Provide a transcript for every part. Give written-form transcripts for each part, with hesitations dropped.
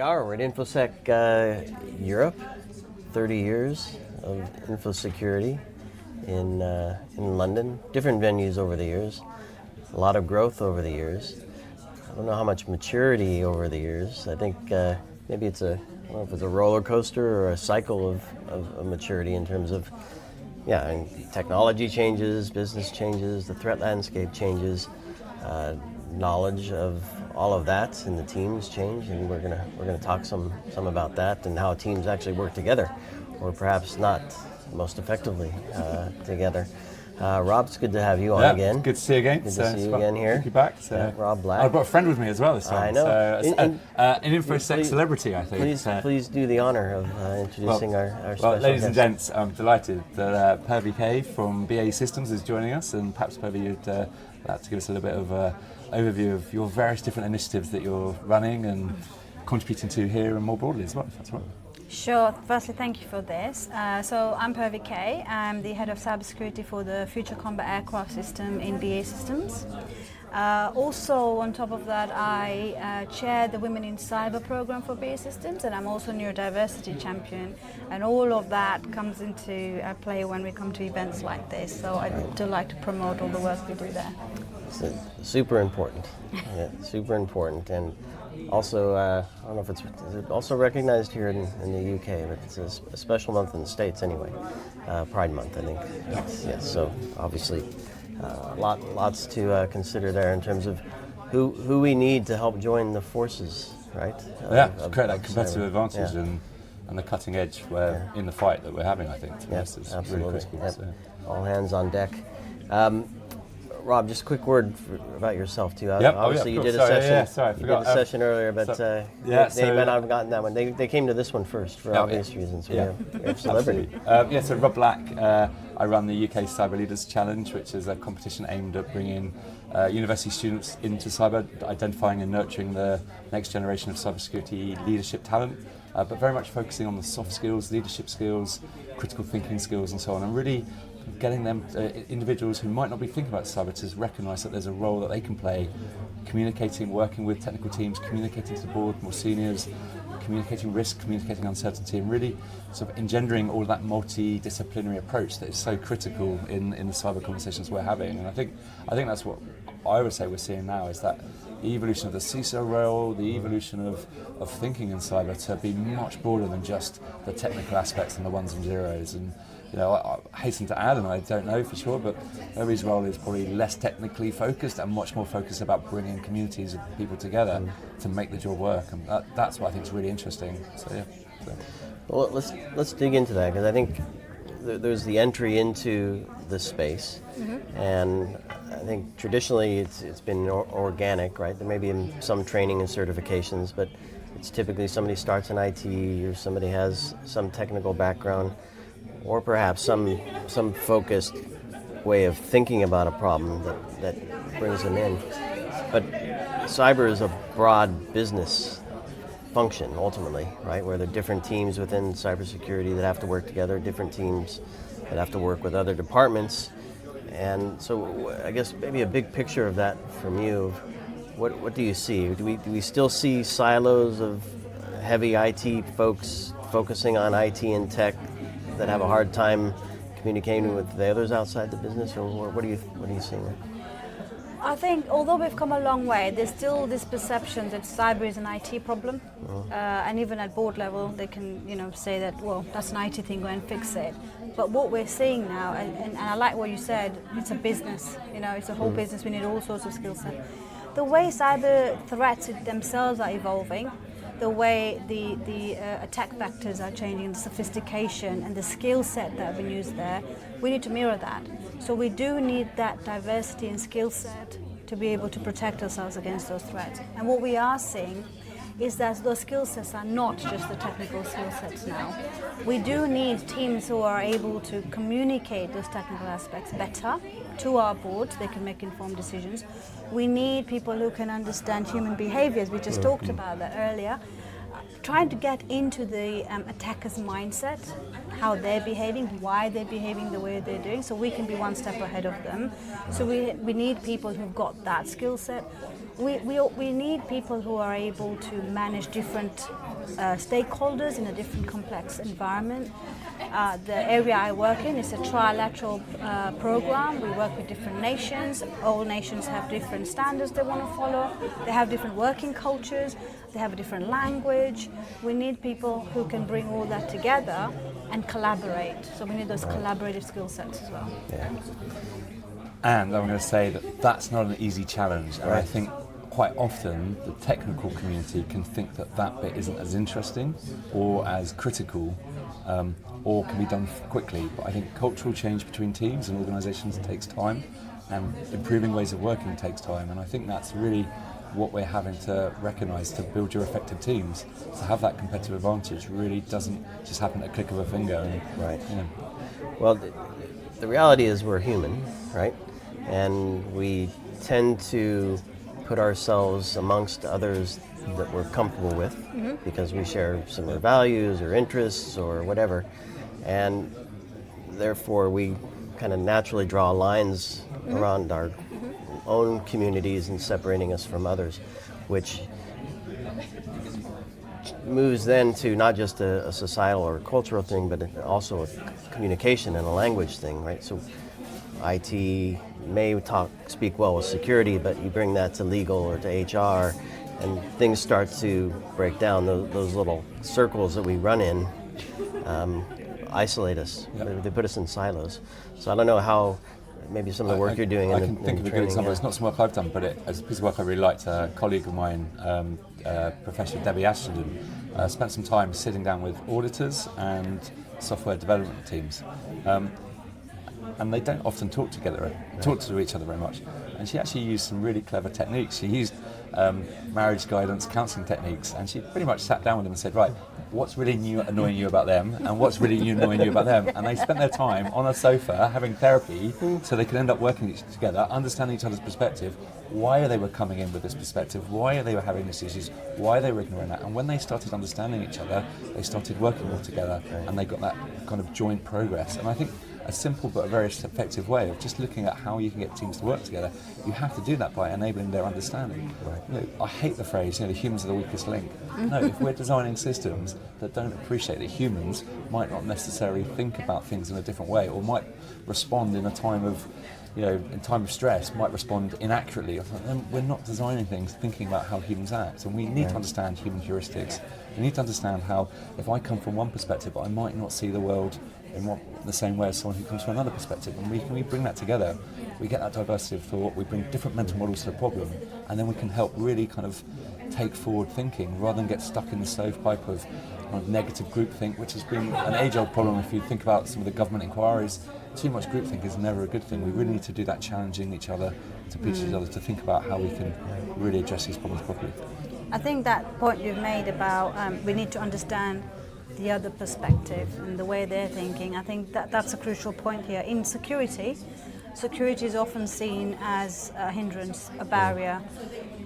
are. We're at InfoSec Europe, 30 years of InfoSecurity in London. Different venues over the years. A lot of growth over the years. I don't know how much maturity over the years. I think maybe I don't know if it's a roller coaster or a cycle of maturity in terms of, and technology changes, business changes, the threat landscape changes, knowledge of all of that, and the teams change, and we're gonna talk some about that and how teams actually work together, or perhaps not most effectively together. Rob, it's good to have you on again. Good to see you again. Good to see you again here. Thank you back. Rob Black. I brought a friend with me as well this time. I know. An InfoSec celebrity, I think. Please do the honor of introducing our special ladies guest. and gents, I'm delighted that Purvi Kay from BAE Systems is joining us, and perhaps Purvi, you'd like to give us a little bit of overview of your various different initiatives that you're running and contributing to here and more broadly as well, if that's right. Sure. Firstly, thank you for this. So I'm Purvi Kay. I'm the head of cybersecurity for the Future Combat Aircraft System in BAE Systems. Also, on top of that, I chair the Women in Cyber program for BAE Systems, and I'm also neurodiversity champion. And all of that comes into play when we come to events like this. So I do like to promote all the work we do there. It's super important. Super important. And also, I don't know if it's also recognized here in the UK, but it's a special month in the States anyway. Pride Month, I think. Yes. So obviously, lots to consider there in terms of who we need to help join the forces, right? To create that competitive advantage and the cutting edge in the fight that we're having, I think. Yes, it's absolutely. really critical. So. All hands on deck. Rob, just a quick word about yourself too. Obviously, you did a session. You did a session earlier, but they might not have gotten that one. They came to this one first for obvious reasons. We have celebrity. So Rob Black. I run the UK Cyber Leaders Challenge, which is a competition aimed at bringing university students into cyber, identifying and nurturing the next generation of cybersecurity leadership talent, but very much focusing on the soft skills, leadership skills, critical thinking skills, and so on, and really getting them, individuals who might not be thinking about cyber, to recognise that there's a role that they can play, communicating, working with technical teams, communicating to the board, more seniors, communicating risk, communicating uncertainty, and really sort of engendering all of that multidisciplinary approach that is so critical in the cyber conversations we're having. And I think that's what I would say we're seeing now, is that the evolution of the CISO role, the evolution of thinking in cyber to be much broader than just the technical aspects and the ones and zeros. And I hasten to add, and I don't know for sure, but Purvi's role is probably less technically focused and much more focused about bringing communities of people together to make the job work, and that's what I think is really interesting. Well, let's dig into that, because I think there's the entry into the space, and I think traditionally it's been organic, right? There may be some training and certifications, but it's typically somebody starts in IT or somebody has some technical background, or perhaps some focused way of thinking about a problem that brings them in. But cyber is a broad business function ultimately, right? Where there are different teams within cybersecurity that have to work together, different teams that have to work with other departments. And so I guess maybe a big picture of that from you, what do you see? Do we still see silos of heavy IT folks focusing on IT and tech that have a hard time communicating with the others outside the business, or what are you seeing there? I think although we've come a long way, there's still this perception that cyber is an IT problem, and even at board level they can say that, well, that's an IT thing, go and fix it. But what we're seeing now, and I like what you said, it's a business, it's a whole business, we need all sorts of skill set. The way cyber threats themselves are evolving, the way the attack vectors are changing, the sophistication and the skill set that have been used there, we need to mirror that. So we do need that diversity in skill set to be able to protect ourselves against those threats. And what we are seeing is that those skill sets are not just the technical skill sets now. We do need teams who are able to communicate those technical aspects better to our boards. They can make informed decisions. We need people who can understand human behaviors. We just talked about that earlier. trying to get into the attacker's mindset, how they're behaving, why they're behaving the way they're doing, so we can be one step ahead of them. So we need people who've got that skill set. We need people who are able to manage different stakeholders in a different complex environment. The area I work in is a trilateral program. We work with different nations. All nations have different standards they want to follow. They have different working cultures. They have a different language. We need people who can bring all that together and collaborate. So we need those collaborative skill sets as well. Yeah. And I'm going to say that that's not an easy challenge. And I think quite often the technical community can think that that bit isn't as interesting or as critical or can be done quickly. But I think cultural change between teams and organisations takes time, and improving ways of working takes time. And I think that's really what we're having to recognise to build your effective teams. To have that competitive advantage really doesn't just happen at a click of a finger. And, Right. you know. Well, the reality is we're human, right? And we tend to put ourselves amongst others that we're comfortable with because we share similar values or interests or whatever. And therefore we kind of naturally draw lines around our own communities and separating us from others, which moves then to not just a societal or cultural thing, but also a communication and a language thing, right? So IT may speak well with security, but you bring that to legal or to HR, and things start to break down. Those little circles that we run in isolate us. They put us in silos. So I don't know how. Maybe some of the work you're doing I in can the think of a good example. yeah. It's not some work I've done, but it's a piece of work I really liked. A colleague of mine, Professor Debbie Ashton, spent some time sitting down with auditors and software development teams. And they don't often talk to each other very much. And she actually used some really clever techniques. She used marriage guidance counselling techniques, and she pretty much sat down with them and said, right, what's really annoying you about them, and what's really annoying you about them? And they spent their time on a sofa having therapy so they could end up working together, understanding each other's perspective, why they were coming in with this perspective, why they were having these issues, why they were ignoring that. And when they started understanding each other, they started working all together, and they got that kind of joint progress. And I think a simple but a very effective way of just looking at how you can get teams to work together. You have to do that by enabling their understanding. You know, I hate the phrase, the humans are the weakest link. No, if we're designing systems that don't appreciate that humans might not necessarily think about things in a different way, or might respond in a time of, in time of stress, might respond inaccurately, then we're not designing things thinking about how humans act. And we need to understand human heuristics. We need to understand how, if I come from one perspective, I might not see the world in the same way as someone who comes from another perspective. And we bring that together, we get that diversity of thought, we bring different mental models to the problem, and then we can help really kind of take forward thinking rather than get stuck in the stovepipe of negative groupthink, which has been an age-old problem. If you think about some of the government inquiries, too much groupthink is never a good thing. We really need to do that, challenging each other, to teach each other to think about how we can really address these problems properly. I think that point you've made about we need to understand the other perspective and the way they're thinking, I think that's a crucial point here. In security is often seen as a hindrance, a barrier.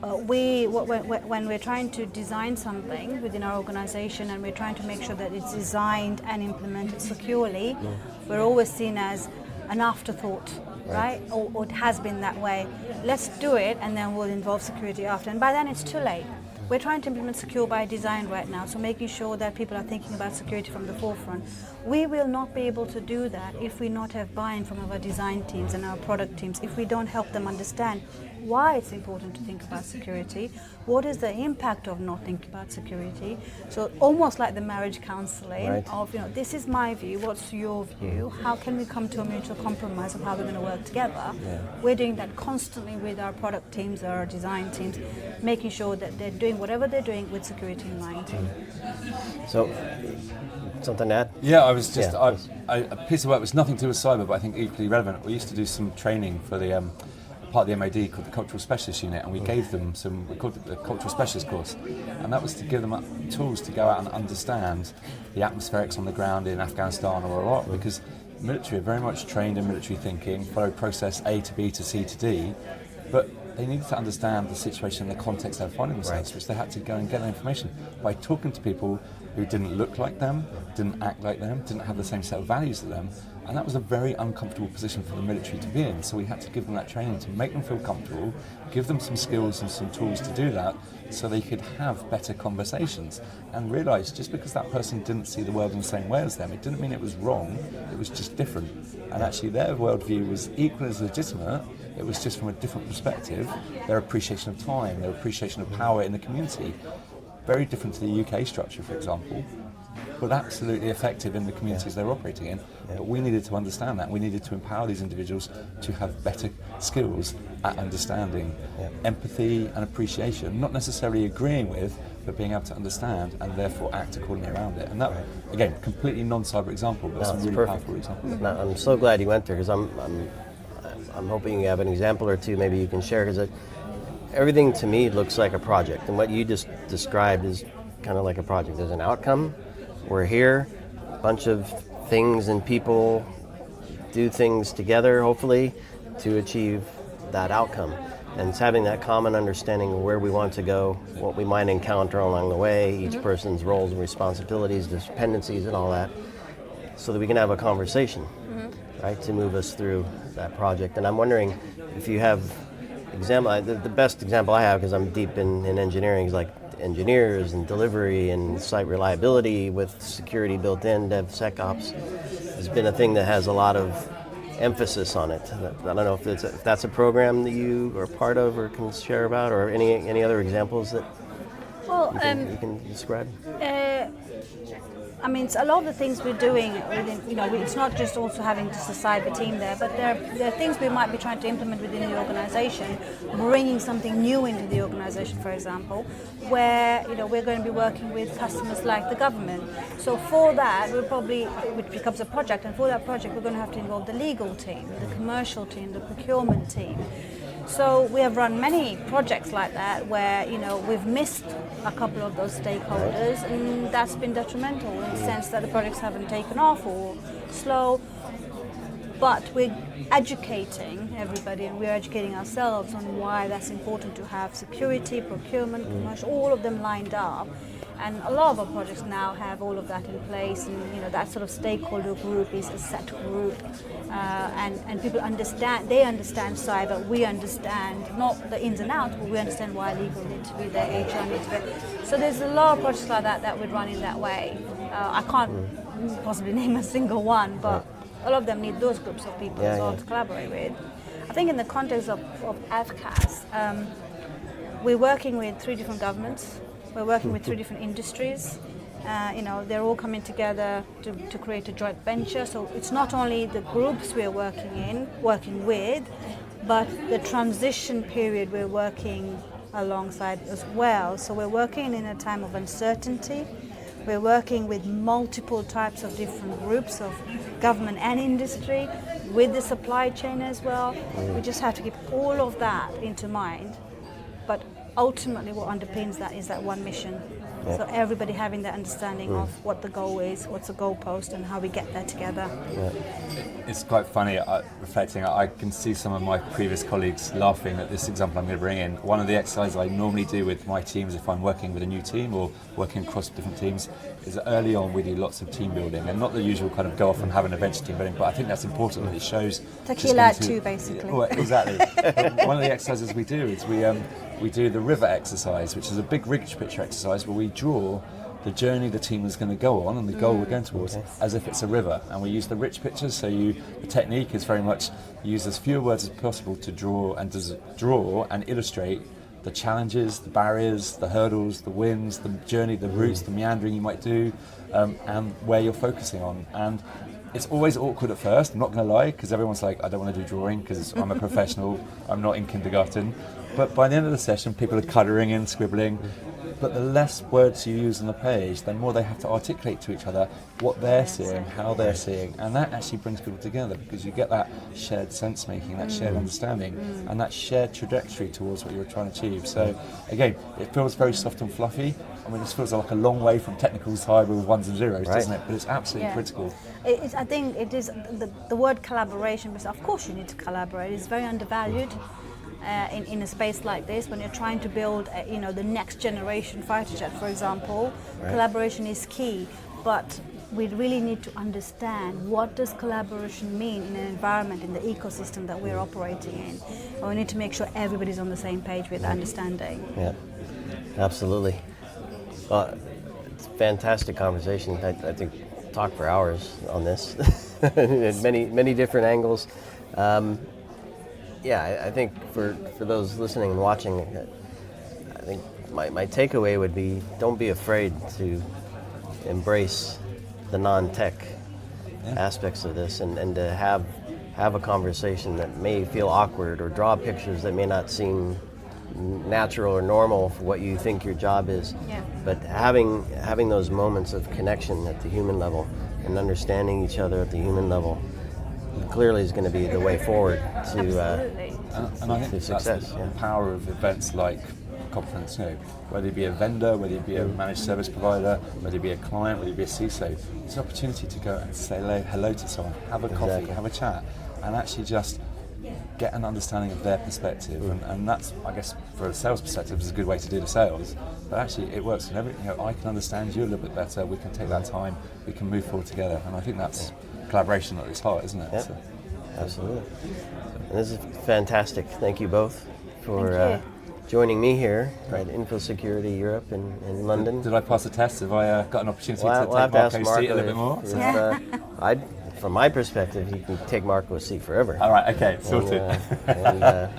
When we're trying to design something within our organization and we're trying to make sure that it's designed and implemented securely, we're always seen as an afterthought, right? Or it has been that way. Let's do it and then we'll involve security after. And by then it's too late. We're trying to implement secure by design right now, so making sure that people are thinking about security from the forefront. We will not be able to do that if we not have buy-in from our design teams and our product teams, if we don't help them understand why it's important to think about security, what is the impact of not thinking about security. So almost like the marriage counselling of, this is my view, what's your view, how can we come to a mutual compromise of how we're going to work together. We're doing that constantly with our product teams, our design teams, making sure that they're doing whatever they're doing with security in mind. So, something to add? Yeah, I was just, a piece of work was nothing to do with cyber, but I think equally relevant. We used to do some training for the part of the MOD called the Cultural Specialist Unit, and we gave them we called it the Cultural Specialist course, and that was to give them tools to go out and understand the atmospherics on the ground in Afghanistan or Iraq, because military are very much trained in military thinking, follow process A to B to C to D, but they needed to understand the situation and the context they were finding themselves, which they had to go and get that information by talking to people who didn't look like them, didn't act like them, didn't have the same set of values as them, and that was a very uncomfortable position for the military to be in. So we had to give them that training to make them feel comfortable, give them some skills and some tools to do that, so they could have better conversations and realise just because that person didn't see the world in the same way as them, it didn't mean it was wrong, it was just different. And actually their worldview was equally as legitimate, it was just from a different perspective, their appreciation of time, their appreciation of power in the community. Very different to the UK structure, for example, but absolutely effective in the communities they're operating in. But we needed to understand that. We needed to empower these individuals to have better skills at understanding empathy and appreciation, not necessarily agreeing with, but being able to understand and therefore act accordingly around it. And that, again, completely non-cyber example, but some really powerful examples. No, I'm so glad you went there, because I'm hoping you have an example or two maybe you can share, because everything to me looks like a project, and what you just described is kind of like a project. There's an outcome, we're here, a bunch of things and people do things together, hopefully, to achieve that outcome. And it's having that common understanding of where we want to go, what we might encounter along the way, each person's roles and responsibilities, dependencies and all that, so that we can have a conversation, right, to move us through that project. And I'm wondering if you have the best example I have, because I'm deep in engineering, is like engineers and delivery and site reliability with security built in. DevSecOps has been a thing that has a lot of emphasis on it. I don't know if that's a program that you are part of or can share about, or any other examples that you can describe. I mean, a lot of the things we're doing within, it's not just also having just a cyber team there, but there are things we might be trying to implement within the organization, bringing something new into the organization, for example, where, we're going to be working with customers like the government. So for that, which becomes a project, and for that project, we're going to have to involve the legal team, the commercial team, the procurement team. So we have run many projects like that where, we've missed a couple of those stakeholders, and that's been detrimental in the sense that the projects haven't taken off or slow. But we're educating everybody, and we're educating ourselves on why that's important to have security, procurement, commercial, all of them lined up. And a lot of our projects now have all of that in place, and that sort of stakeholder group is a set group, and people understand. They understand cyber. We understand not the ins and outs, but we understand why legal need to be there, HR needs to be there. So there's a lot of projects like that we're running that way. I can't possibly name a single one, but a lot of them need those groups of people as well to collaborate with. I think in the context of AVCAS, we're working with 3 different governments. We're working with 3 different industries. They're all coming together to create a joint venture. So it's not only the groups we're working with, but the transition period we're working alongside as well. So we're working in a time of uncertainty. We're working with multiple types of different groups of government and industry, with the supply chain as well. We just have to keep all of that into mind. But ultimately what underpins that is that one mission. So everybody having that understanding of what the goal is, what's the goalpost, and how we get there together. It's quite funny, reflecting, I can see some of my previous colleagues laughing at this example I'm going to bring in. One of the exercises I normally do with my teams if I'm working with a new team or working across different teams is that early on we do lots of team building, and not the usual kind of go off and have an adventure team building, but I think that's important that it shows... Tequila too, basically. Well, exactly. One of the exercises we do is we do the river exercise, which is a big ridge picture exercise where we draw the journey the team is going to go on and the goal we're going towards as if it's a river, and we use the rich pictures. So the technique is very much use as few words as possible to draw and illustrate the challenges, the barriers, the hurdles, the wins, the journey, the routes, the meandering you might do, and where you're focusing on. And it's always awkward at first, I'm not going to lie, because everyone's like, I don't want to do drawing because I'm a professional, I'm not in kindergarten. But by the end of the session, people are colouring in, scribbling. But the less words you use on the page, the more they have to articulate to each other what they're seeing, how they're seeing. And that actually brings people together, because you get that shared sense making, that shared understanding, and that shared trajectory towards what you're trying to achieve. So again, it feels very soft and fluffy. I mean, this feels like a long way from technical cyber with ones and zeros, doesn't it? But it's absolutely critical. I think it is the word collaboration, because of course you need to collaborate, it's very undervalued. in a space like this, when you're trying to build, the next generation fighter jet, for example, collaboration is key. But we really need to understand, what does collaboration mean in an environment, in the ecosystem that we're operating in. And we need to make sure everybody's on the same page with understanding. Yeah, absolutely. Well, it's a fantastic conversation. I think talk for hours on this, many different angles. I think for those listening and watching, I think my takeaway would be, don't be afraid to embrace the non-tech aspects of this, and to have a conversation that may feel awkward, or draw pictures that may not seem natural or normal for what you think your job is. Yeah. But having those moments of connection at the human level and understanding each other at the human level clearly is going to be the way forward to Absolutely. And I think to success. that's the power of events like Conference. Whether you be a vendor, whether you be a managed service provider, whether you be a client, whether you be a CISO, it's an opportunity to go and say hello to someone, have a coffee, Exactly. have a chat, and actually just get an understanding of their perspective. And that's, I guess, for a sales perspective, is a good way to do the sales. But actually, it works in everything. I can understand you a little bit better. We can take that time. We can move forward together. And I think that's collaboration at its heart, isn't it? Yeah. So, Absolutely. And this is fantastic. Thank you both for Thank you. joining me here at InfoSecurity Europe in London. did I pass the test? Have I got an opportunity We'll to have take to ask Marco's seat a Marco little bit more? from my perspective, he can take Marco's seat forever. All right, okay, sorted. And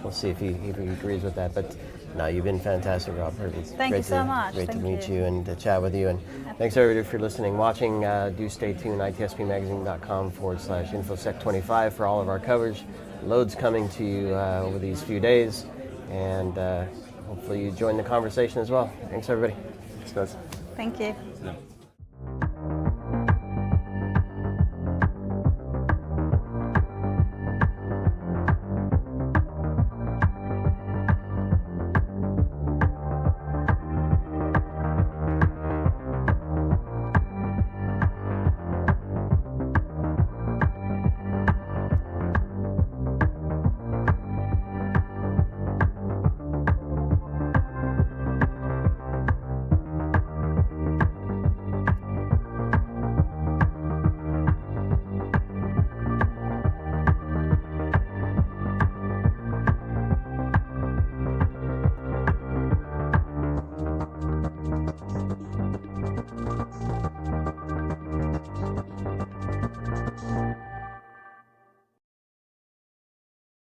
we'll see if he agrees with that. But no, you've been fantastic, Rob. It's Thank great you so much. Great Thank to meet you. you and to chat with you. And thanks everybody for listening, watching. Do stay tuned, itspmagazine.com/InfoSec25 for all of our coverage. Loads coming to you over these few days. And hopefully you join the conversation as well. Thanks everybody. Thanks, guys. Thank you. Yeah.